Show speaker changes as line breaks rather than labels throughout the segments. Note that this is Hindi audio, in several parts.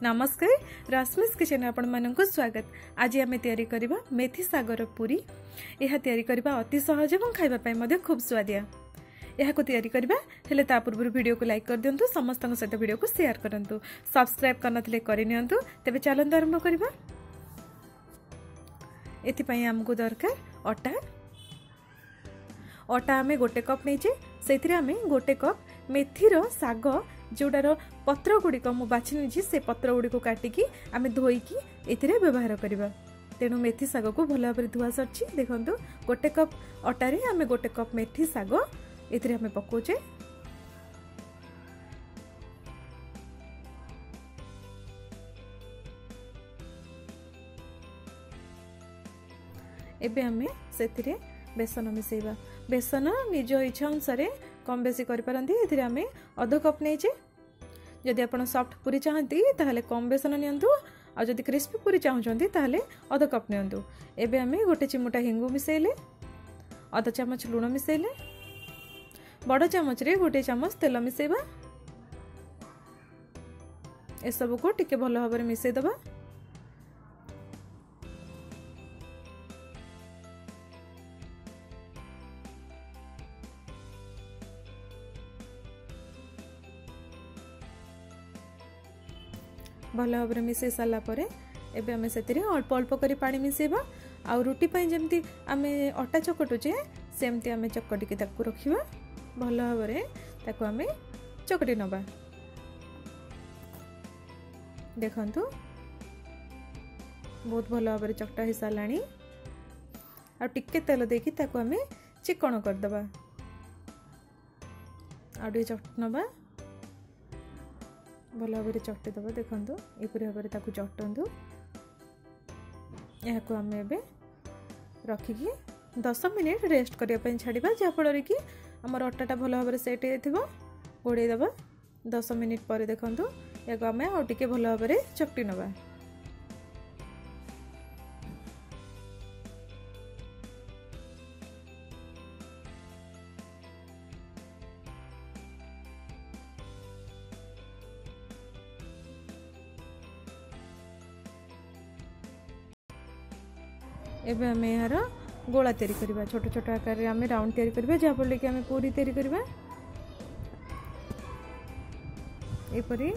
नमस्कार रश्मिस्किचन आपण मानक स्वागत। आज आम तैयारी करबा मेथी सागर पूरी। यह तैयारी करबा अति सहज और खाइबा पई मध्ये खूब स्वादिया। यह को तैयारी करबा हेले ता पूर्व वीडियो को लाइक कर दियंतु, समस्त सहित वीडियो को शेयर करंतु, सब्सक्राइब करनथिले करि नियंतु। तेबे चलंतु आरंभ करबा। एथि पई हमकु दरकार अटा आमे गोटे कप नैचे, सेथिरे आमे गोटे कप मेथीर साग जोडार पत्र गुड़िक मु बाछि निछि, से पत्र गुड़िक काटिकी आमे धोईकी एथिरे व्यवहार करिबा। तेणु मेथी साग को भल भाबरे धुआ सरछि। देखंतु गोटे कप अटारे आमे गोटे कप मेथी साग एथिरे आमे पकोचे। एबे आमे सेथिरे बेसन मिसेइबा। बेसन निज इच्छा अनुसार कम बेसी करि परंती। एथिरे आमे आधा कप नैचे। जदि आपण सॉफ्ट पूरी चाहती ताहले कम बेसन नियंतु, आ जदि क्रिस्पी पूरी चाहउछंती ताहले आधा कप नियंतु। एबे आमे गोटे चिमुटा हिंगु मिसेइले, आधा चामच लूण मिसेइले, बड़ चामच रे गोटे चामच तेल मिसेइबा। ए सब को टिके भलो भाबरे मिसेइ दबा। भल भाव मिसई सारा पर एबे आमे सेतिरे अल्प अल्प करी पानी मिसेबा। आ रुटी पई जेमती आमे अटा चकटुचे सेमती आमे चकटिके ताकू रखिबा। भल भाव ताकू आमे चकटी नबा। देखंतु बहुत भल भाव चकटा ही सालाणी। आ टिके तेल देकी ताकू आमे चिकण कर दबा। आ डी चकट नबा। भल भाव चकटी दबा। देखंतु एपरि भाव ताकू चकटंतु। यह को आमे एबे रखिकी 10 मिनिट रेस्ट करिया पई छाडिबा, जा फल कि हमर अटाटा भल भाव सेट हेथिबो। घोड़े दबा। 10 मिनिट पर देखंतु या को आमे आ टिके भल भाव चकटी नबा। एबे आमे यार गोला तैयारी करबा। छोट छोट आकार रे आमे राउंड तैयारी करबा, जा फल कि आमे पूरी तैयारी करबा। एपरी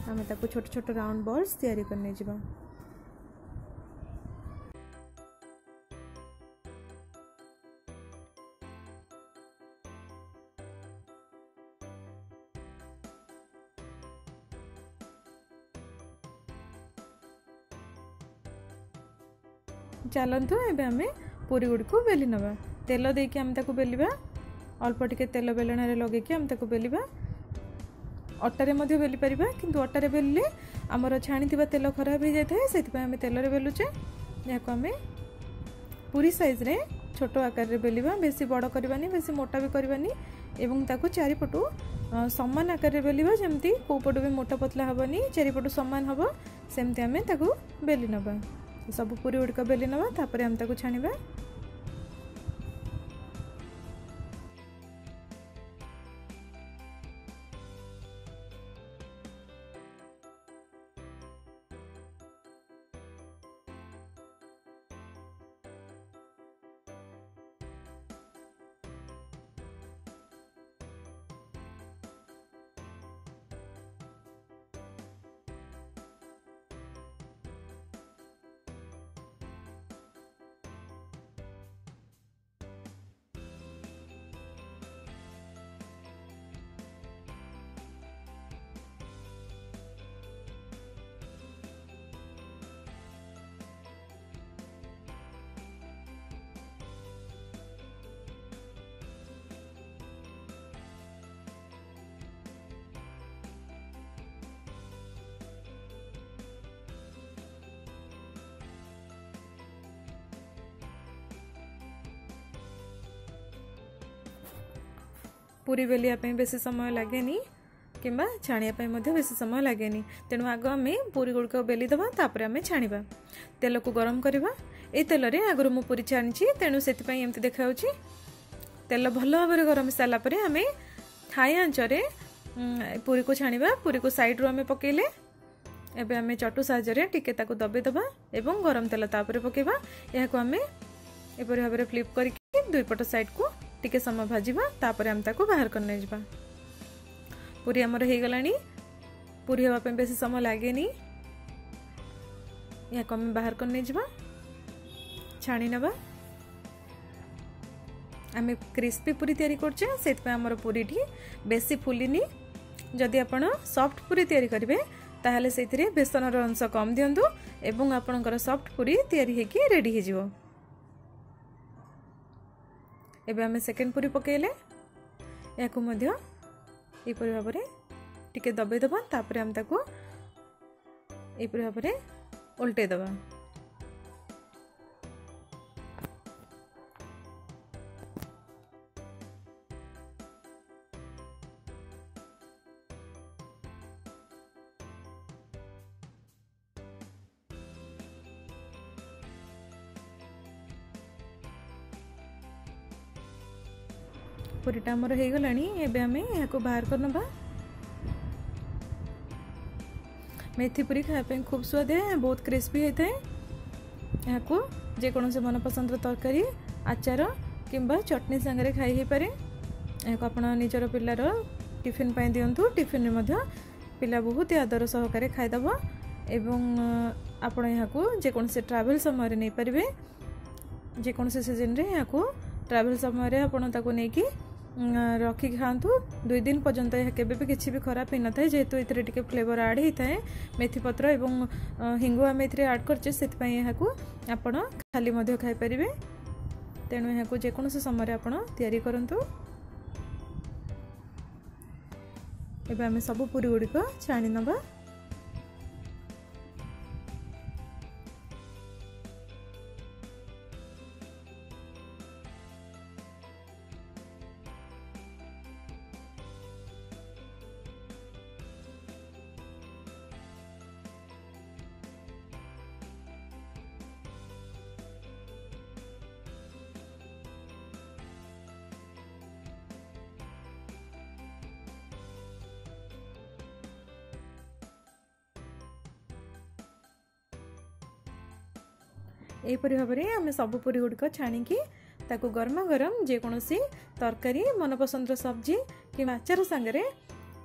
आमे ताको छोट छोट राउंड बॉल्स तैयारी करने जिबा। चलतु एबे आमे पूरी गुड़ी को बेली नबा। तेल देके आमे ताको बेलिबा। अल्प टिके तेल बेलना रे लगे कि आमे ताको बेलिबा। अटारे मध्ये बेली परिबा, किंतु अटारे बेलले हमर छाणीथिबा तेल खराब हो जाय, सेति पय आमे तेल रे बेलुचे। याको आमे पूरी साइज रे छोट आकार रे बेलिबा। बेसी बड़ करबानी, बेसी मोटा भी करबानी, एवं ताको चारि पटु समान आकार रे बेलिबा। जेमती को पटु भी मोटा पतला हबनी, चारि पटु समान हबो, सेमती आमे ताको बेली नबा। सब पूरी उड़क बेली नबा। तापर हम ताको छानिबा। पूरी बेलिया बेसी समय लगे किंबा छाणिया बेसी समय लगे। तेणु आग आम पूरी गुड़िक बेली दबा, तापर आम छाणिबा। तेल को गरम करबा। ए तेल रे आगु मु पूरी छाणी, तेणु से एमती देखा। तेल भल भाव गरम सारा पर आम हाई आंच रे पूरी को छाणिबा। पूरी को साइड रू आम पकेले एबे आमे चटू साहाय्य टिके ताकू दबे दबा एवं गरम तेल तापर पकेबा। याको आमे एपरि भाबरे फ्लिप करके दुई पट साइड को टिके समय भाजिबा तापर आम ताकू बाहर करने जिबा। पूरी हमर हे गलानी। पूरी हवा पे बेसी समय लागेनी। याको आमे बाहर करने जिबा छाणी नबा। आमे क्रिस्पी पूरी तयारी करछे सेत पे हमर पूरी ठी बेसी फुलिनी। जदि आपण सॉफ्ट पूरी तयारी करिवे ताहले सेथिरे बेसनर अंश कम दियंतु एवं आपणकर सॉफ्ट पूरी तयारी हेकी रेडी हे जिवो। एबे आमे सेकंड पूरी पकेले याको मध्य एपरि भाबरे टिके दबे दबा तापर हम ताको एपरि भाबरे उल्टे दबा। पूरीटा हमर हे गलानी। एबे आमे याको बाहर करनबा। मेथी पूरी खाए पे खूब स्वाद है, बहुत क्रिस्पी होता है। याको जे कोनोसे मन पसंद तरकारी आचार किंबा चटनी संगे खाई हे पारे। याको आपण निजर पिल्लार टिफिन पाई दियंतु। टिफिन रे मध्य पिल्ला बहुत आदर सहकारे खाई दबो एवं आपण याको जे कोनोसे ट्रैवल समय रे नै परिबे। जे कोनोसे सीजन रे याको ट्रैवल समय रे आपण ताको नै कि रखी खातु 2 दिन पर्यंत। यह केबे भी किसी भी खराब होना था जेहेतु इतरे टिके फ्लेवर ऐड होता है। मेथी पत्र एवं हिंगु आम एथिरे ऐड करछे सेतपई यहाकू आपण खाली मध्य खाई परिबे। तेणु यहाकू जे कोनोसे समय आपण तयारी करंतु। एबे आमे सब पूरी गुडी को छाणी नबा। एपरि भाबरे आमे सब पूरी गुडिक छाणिकी ताकू गरमा गरम जे कोनोसी तरकारी मनपसंद सब्जी कि आचार संगे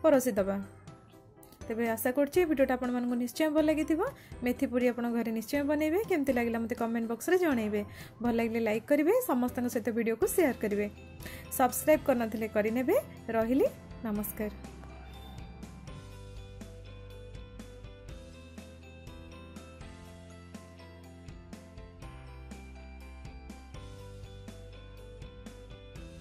परोसी दबा। तेबे आशा करछि वीडियोटा आपण मानकु निश्चय भल लागिथिबो। मेथी पूरी आपण घरे निश्चय बनैबे। केमति लागिला मते कमेंट बॉक्स रे जणैबे। भल लागिले लाइक करिवे, समस्तक सहित वीडियो को शेयर करिवे। सब्सक्राइब करनथिले करि नेबे। रहिली नमस्कार।